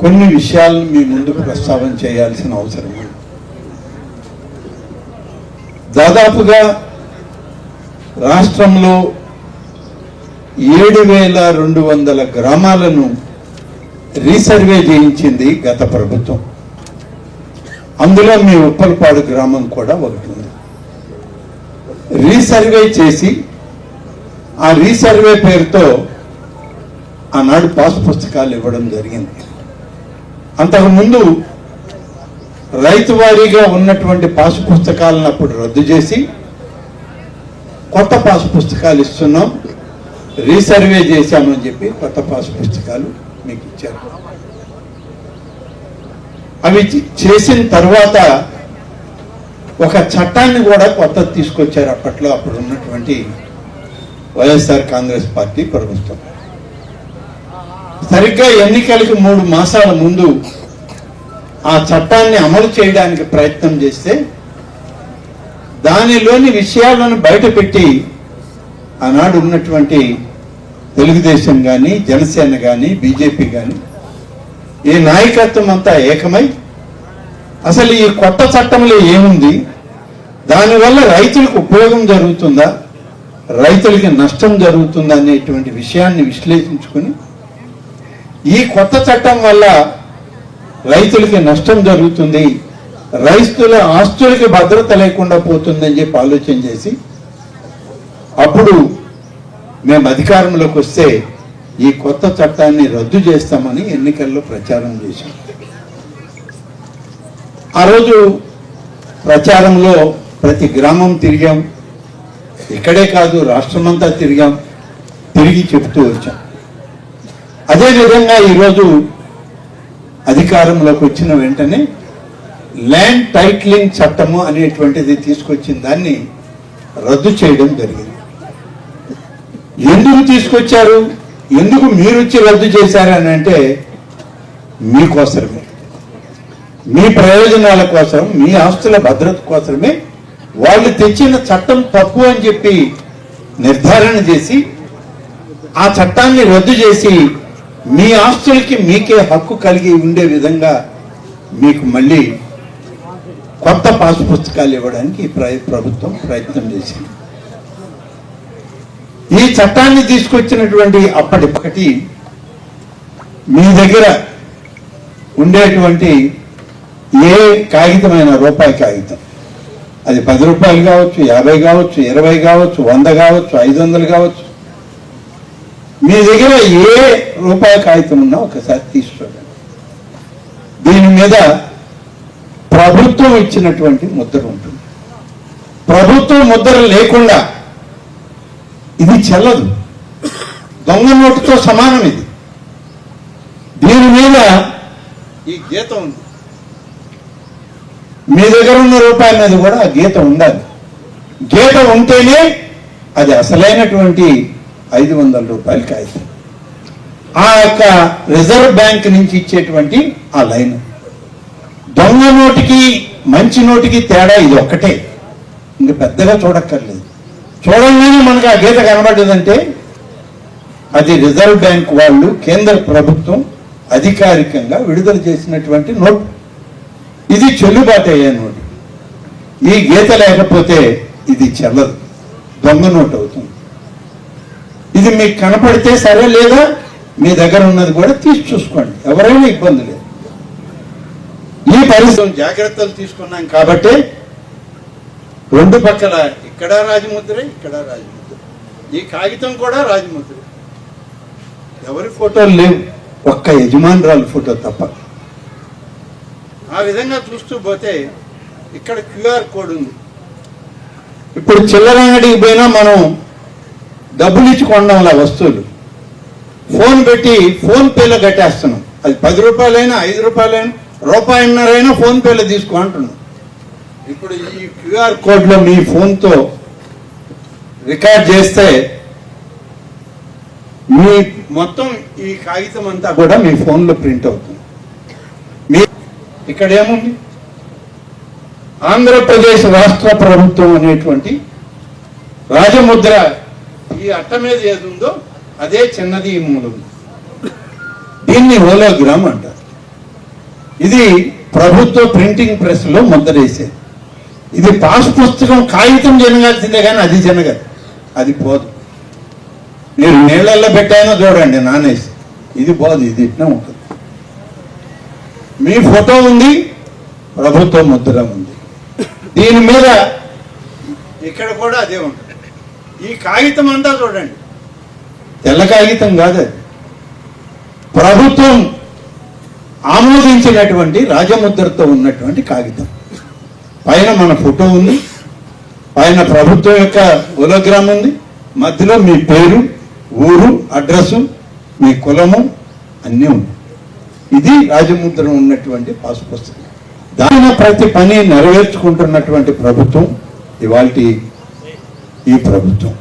కొన్ని విషయాలను మీ ముందుకు ప్రస్తావన చేయాల్సిన అవసరం ఉంది. దాదాపుగా రాష్ట్రంలో 7,200 గ్రామాలను రీసర్వే చేయించింది గత ప్రభుత్వం. అందులో మీ ఉప్పలపాడు గ్రామం కూడా ఒకటి ఉంది. రీసర్వే చేసి ఆ రీసర్వే పేరుతో ఆనాడు పాస్ పుస్తకాలు ఇవ్వడం జరిగింది. అంతకుముందు రైతు వారీగా ఉన్నటువంటి పాస్ పుస్తకాలను అప్పుడు రద్దు చేసి కొత్త పాస్ పుస్తకాలు ఇస్తున్నాం, రీసర్వే చేశామని చెప్పి కొత్త పాస్ పుస్తకాలు మీకు ఇచ్చారు. అవి చేసిన తర్వాత ఒక చట్టాన్ని కూడా కొత్త తీసుకొచ్చారు అప్పట్లో అప్పుడు ఉన్నటువంటి వైఎస్ఆర్ కాంగ్రెస్ పార్టీ ప్రభుత్వం. సరిగ్గా ఎన్నికలకు 3 మాసాల ముందు ఆ చట్టాన్ని అమలు చేయడానికి ప్రయత్నం చేస్తే దానిలోని విషయాలను బయటపెట్టి ఆనాడు ఉన్నటువంటి తెలుగుదేశం కానీ, జనసేన కానీ, బీజేపీ కానీ ఈ నాయకత్వం అంతా ఏకమై అసలు ఈ కొత్త చట్టంలో ఏముంది, దానివల్ల రైతులకు ఉపయోగం జరుగుతుందా, రైతులకి నష్టం జరుగుతుందా అనేటువంటి విషయాన్ని విశ్లేషించుకుని ఈ కొత్త చట్టం వల్ల రైతులకి నష్టం జరుగుతుంది, రైతుల ఆస్తులకి భద్రత లేకుండా పోతుందని చెప్పి ఆలోచన చేసి అప్పుడు మేము అధికారంలోకి వస్తే ఈ కొత్త చట్టాన్ని రద్దు చేస్తామని ఎన్నికల్లో ప్రచారం చేశాం. ఆ రోజు ప్రచారంలో ప్రతి గ్రామం తిరిగాం, ఇక్కడే కాదు రాష్ట్రమంతా తిరిగాం, తిరిగి చెప్తూ వచ్చాం. అదేవిధంగా ఈరోజు అధికారంలోకి వచ్చిన వెంటనే ల్యాండ్ టైటిలింగ్ చట్టము అనేటువంటిది తీసుకొచ్చిన దాన్ని రద్దు చేయడం జరిగింది. ఎందుకు తీసుకొచ్చారు, ఎందుకు మీరు వచ్చి రద్దు చేశారని అంటే మీకోసమే, మీ ప్రయోజనాల కోసం, మీ ఆస్తుల భద్రత కోసమే వాళ్ళు తెచ్చిన చట్టం తప్పు అని చెప్పి నిర్ధారణ చేసి ఆ చట్టాన్ని రద్దు చేసి మీ ఆస్తులకి మీకే హక్కు కలిగి ఉండే విధంగా మీకు మళ్ళీ కొత్త పాస్ పుస్తకాలు ఇవ్వడానికి ప్రభుత్వం ప్రయత్నం చేసింది. ఈ చట్టాన్ని తీసుకొచ్చినటువంటి అప్పటికటి మీ దగ్గర ఉండేటువంటి ఏ కాగితమైన రూపాయి కాగితం, అది 10 రూపాయలు కావచ్చు, 50 కావచ్చు, 20 కావచ్చు, 100 కావచ్చు, 500 కావచ్చు, మీ దగ్గర ఏ రూపాయి కాగితం ఉన్నా ఒకసారి తీసుకోండి. దీని మీద ప్రభుత్వం ఇచ్చినటువంటి ముద్ర ఉంటుంది. ప్రభుత్వం ముద్ర లేకుండా ఇది చెల్లదు, దొంగ నోటుతో సమానం. ఇది దీని మీద ఈ గీత ఉంది, మీ దగ్గర ఉన్న రూపాయల మీద కూడా ఆ గీత ఉండాలి. గీత ఉంటేనే అది అసలైనటువంటి 500 రూపాయల కాగితం. ఆ యొక్క రిజర్వ్ బ్యాంక్ నుంచి ఇచ్చేటువంటి ఆ లైన్. దొంగ నోటికి మంచి నోటికి తేడా ఇది ఒక్కటే, ఇంక పెద్దగా చూడక్కర్లేదు. చూడంగానే మనకు ఆ గీత కనబడ్డదంటే అది రిజర్వ్ బ్యాంక్ వాళ్ళు, కేంద్ర ప్రభుత్వం అధికారికంగా విడుదల చేసినటువంటి నోట్. ఇది చెల్లుబాటు అయ్యే నోటు. ఈ గీత లేకపోతే ఇది చెల్లదు, దొంగ నోటు అవుతుంది. ఇది మీకు కనపడితే సరే, లేదా మీ దగ్గర ఉన్నది కూడా తీసి చూసుకోండి, ఎవరైనా ఇబ్బంది లేదు. ఈ పరిస్థితి జాగ్రత్తలు తీసుకున్నాం కాబట్టి 2 పక్కల ఇక్కడ రాజముద్ర, ఇక్కడ రాజముద్ర, ఈ కాగితం కూడా రాజముద్ర. ఎవరి ఫోటోలు లేవు, ఒక్క యజమానురాలు ఫోటో తప్ప. ఆ విధంగా చూస్తూ పోతే ఇక్కడ QR కోడ్ ఉంది. ఇప్పుడు చిల్లర అంగడికి పోయినా మనం డబ్బులు ఇచ్చి కొనడంలా వస్తువులు ఫోన్ పెట్టి ఫోన్ పేలో కట్టేస్తున్నాం. అది 10 రూపాయలైనా 5 రూపాయలైనా రూపాయిన్నరైనా ఫోన్పేలో తీసుకో అంటున్నాం. ఇప్పుడు ఈ క్యూఆర్ కోడ్లో మీ ఫోన్తో రికార్డ్ చేస్తే మీ మొత్తం ఈ కాగితం అంతా కూడా మీ ఫోన్లో ప్రింట్ అవుతుంది. మీ ఇక్కడ ఏముంది, ఆంధ్రప్రదేశ్ రాష్ట్ర ప్రభుత్వం అనేటువంటి రాజముద్ర ఈ అట్ట మీద ఏది ఉందో అదే చిన్నది ఈ మూలం. దీన్ని హోలోగ్రామ్ అంటారు. ఇది ప్రభుత్వ ప్రింటింగ్ ప్రెస్ లో ముద్రేసేది. ఇది పాస్ పుస్తకం కాగితం జనగాల్సిందే కానీ అది జనగదు, అది పోదు. మీరు నీళ్ళల్లో పెట్టానో చూడండి నానేసి, ఇది పోదు, ఇది ఇట్లా ఉంటుంది. మీ ఫోటో ఉంది, ప్రభుత్వ ముద్ర ఉంది, దీని మీద ఇక్కడ కూడా అదే ఉంటుంది. ఈ కాగితం అంతా చూడండి, తెల్ల కాగితం కాదు, అది ప్రభుత్వం ఆమోదించినటువంటి రాజముద్రతో ఉన్నటువంటి కాగితం. పైన మన ఫోటో ఉంది, పైన ప్రభుత్వం యొక్క హోలోగ్రామ్ ఉంది, మధ్యలో మీ పేరు, ఊరు, అడ్రస్సు, మీ కులము అన్నీ ఉంది. ఇది రాజముద్ర ఉన్నటువంటి పాస్ పుస్తకం. దాని ప్రతి పని నెరవేర్చుకుంటున్నటువంటి ప్రభుత్వం ఇవాల్టి ఈ ప్రభుత్వం.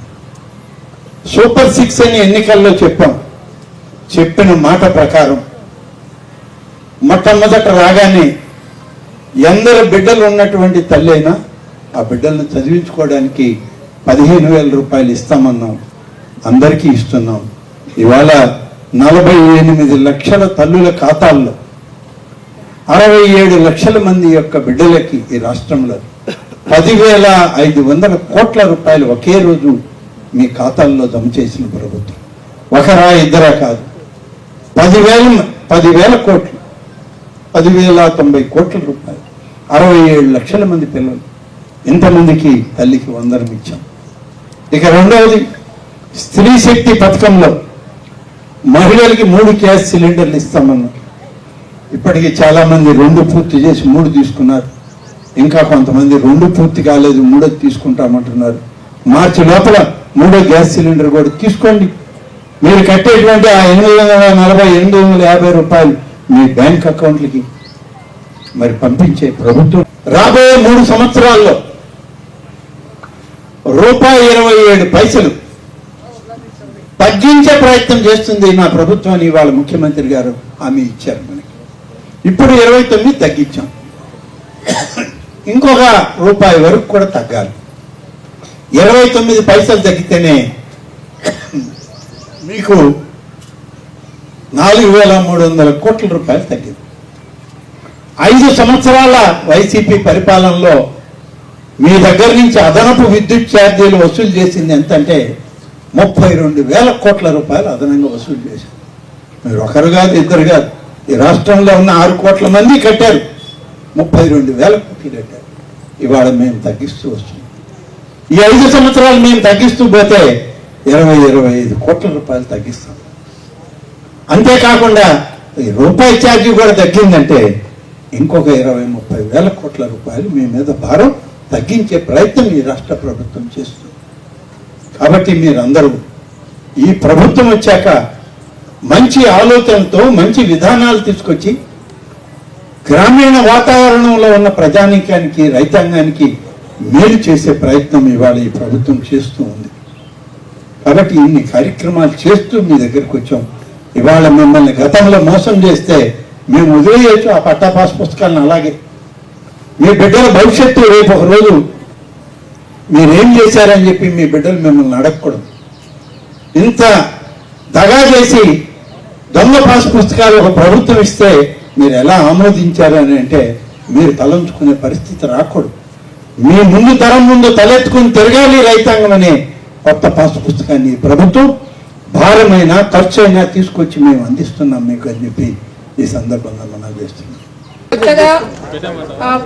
సూపర్ 6 అని ఎన్నికల్లో చెప్పిన మాట ప్రకారం మొట్టమొదట రాగానే ఎందరు బిడ్డలు ఉన్నటువంటి తల్లి అయినా ఆ బిడ్డలను చదివించుకోవడానికి 15,000 రూపాయలు ఇస్తామన్నాం. అందరికీ ఇస్తున్నాం. ఇవాళ 48 లక్షల తల్లుల ఖాతాల్లో 67 లక్షల మంది యొక్క బిడ్డలకి ఈ రాష్ట్రంలో 10,500 కోట్ల రూపాయలు ఒకే రోజు మీ ఖాతాల్లో జమ చేసిన ప్రభుత్వం. ఒకరా ఇద్దరా కాదు, 10,000 కోట్లు, 10,090 కోట్ల రూపాయలు, 67 లక్షల మంది పిల్లలు. ఇంతమందికి తల్లికి వందనం ఇచ్చాం. ఇక రెండవది, స్త్రీ శక్తి పథకంలో మహిళలకి 3 గ్యాస్ సిలిండర్లు ఇస్తామన్నారు. ఇప్పటికీ చాలా మంది 2 పూర్తి చేసి 3 తీసుకున్నారు. ఇంకా కొంతమంది 2 పూర్తి కాలేదు, 3 తీసుకుంటామంటున్నారు. మార్చి లోపల 3వ గ్యాస్ సిలిండర్ కూడా తీసుకోండి. మీరు కట్టేటువంటి ఆ 850 రూపాయలు మీ బ్యాంక్ అకౌంట్లకి మరి పంపించే ప్రభుత్వం రాబోయే 3 సంవత్సరాల్లో ₹27 తగ్గించే ప్రయత్నం చేస్తుంది నా ప్రభుత్వాన్ని ఇవాళ ముఖ్యమంత్రి గారు హామీ ఇచ్చారు మనకి. ఇప్పుడు 29 తగ్గించాం, ఇంకొక రూపాయి వరకు కూడా తగ్గాలి. 29 పైసలు తగ్గితేనే మీకు 4,300 కోట్ల రూపాయలు తగ్గింది. 5 సంవత్సరాల వైసీపీ పరిపాలనలో మీ దగ్గర నుంచి అదనపు విద్యుత్ ఛార్జీలు వసూలు చేసింది ఎంతంటే 32,000 కోట్ల రూపాయలు అదనంగా వసూలు చేశారు. మీరు ఒకరు కాదు, ఇద్దరు కాదు, ఈ రాష్ట్రంలో ఉన్న 6 కోట్ల మంది కట్టారు. 32,000 కోట్లు కట్టారు. ఇవాళ మేము తగ్గిస్తూ వస్తున్నాం. ఈ 5 సంవత్సరాలు మేము తగ్గిస్తూ పోతే 25 కోట్ల రూపాయలు తగ్గిస్తాం. అంతేకాకుండా ఈ రూపాయి ఛార్జీ కూడా తగ్గిందంటే ఇంకొక 20-30 కోట్ల రూపాయలు మీ మీద భారం తగ్గించే ప్రయత్నం ఈ రాష్ట్ర ప్రభుత్వం చేస్తుంది. కాబట్టి మీరందరూ ఈ ప్రభుత్వం వచ్చాక మంచి ఆలోచనతో మంచి విధానాలు తీసుకొచ్చి గ్రామీణ వాతావరణంలో ఉన్న ప్రజానీకానికి, రైతాంగానికి మేలు చేసే ప్రయత్నం ఇవాళ ఈ ప్రభుత్వం చేస్తూ ఉంది. కాబట్టి ఇన్ని కార్యక్రమాలు చేస్తూ మీ దగ్గరికి వచ్చాం. ఇవాళ మిమ్మల్ని గతంలో మోసం చేస్తే మేము వదిలేయచ్చు ఆ పట్టా పాస్ పుస్తకాలను. అలాగే మీ బిడ్డల భవిష్యత్తు రేపు ఒక రోజు మీరేం చేశారని చెప్పి మీ బిడ్డలు మిమ్మల్ని అడగకూడదు. ఇంత దగా చేసి దొంగ పాస్ పుస్తకాలు ఒక ప్రభుత్వం ఇస్తే మీరు ఎలా ఆమోదించారు అని అంటే మీరు తలంచుకునే పరిస్థితి రాకూడదు. మీ ముందు తరం ముందు తలెత్తుకుని తిరగాలి రైతాంగం అనే కొత్త పాస్ పుస్తకాన్ని ప్రభుత్వం భారమైనా ఖర్చు అయినా తీసుకొచ్చి మేము అందిస్తున్నాం మీకు అని చెప్పి ఈ సందర్భంగా మనం చేస్తున్నాం. కొత్తగా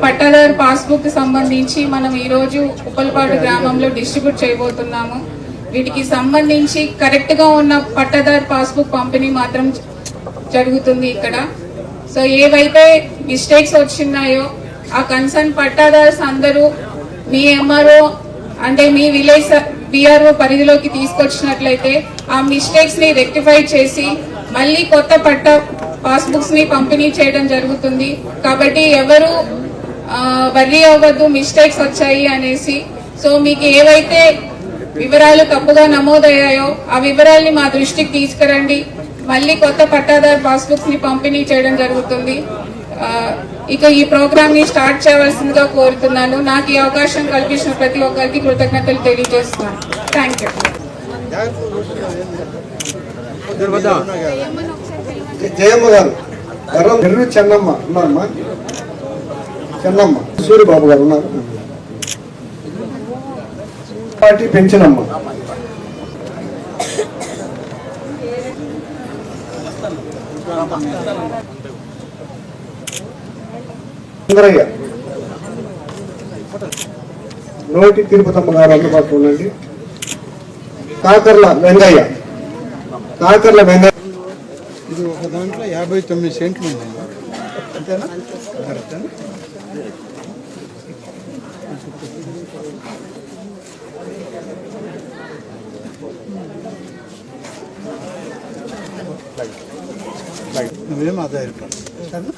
పట్టాదారు పాస్బుక్ సంబంధించి మనం ఈరోజు ఉప్పలపాడు గ్రామంలో డిస్ట్రిబ్యూట్ చేయబోతున్నాము. వీటికి సంబంధించి కరెక్ట్ గా ఉన్న పట్టాదారు పాస్బుక్ పంపిణీ మాత్రం జరుగుతుంది ఇక్కడ. సో ఏవైతే మిస్టేక్స్ వచ్చినాయో ఆ కన్సర్న్ పట్టాదార్స్ అందరూ మీ ఎంఆర్ఓ అంటే మీ విలేజ్ బిఆర్ఓ పరిధిలోకి తీసుకొచ్చినట్లయితే ఆ మిస్టేక్స్ ని రెక్టిఫై చేసి మళ్ళీ కొత్త పట్టా పాస్బుక్స్ ని పంపిణీ చేయడం జరుగుతుంది. కాబట్టి ఎవరు వర్రీ అవ్వద్దు మిస్టేక్స్ వచ్చాయి అనేసి. సో మీకు ఏవైతే వివరాలు తప్పుగా నమోదయ్యాయో ఆ వివరాల్ని మా దృష్టికి తీసుకురండి. మళ్ళీ కొత్త పట్టాదారు పాస్బుక్స్ ని పంపిణీ చేయడం జరుగుతుంది. ఇక ఈ ప్రోగ్రామ్ ని స్టార్ట్ చేయవలసిందిగా కోరుతున్నాను. నాకు ఈ అవకాశం కల్పించిన ప్రతి ఒక్కరికి కృతజ్ఞతలు తెలియజేస్తున్నాను. Thank you. జయమ్మ గారు, ఎర్రు చెన్నమ్మ ఉన్నారమ్మా, చెన్నమ్మ, సూర్యబాబు గారు ఉన్నారు, పార్టీ పెంచినమ్మ, సుందరయ్య, నోటి తిరుపతమ్మ గారు అందుబాటులో ఉండండి, కాకర్ల వెంగయ్య, కాకర్ల వెంగయ్య. ఇది ఒక దాంట్లో 59 సెంట్లు ఉంది, అంతేనా? కరెక్టేనా? నువ్వేం ఆధారపడు, సరేనా?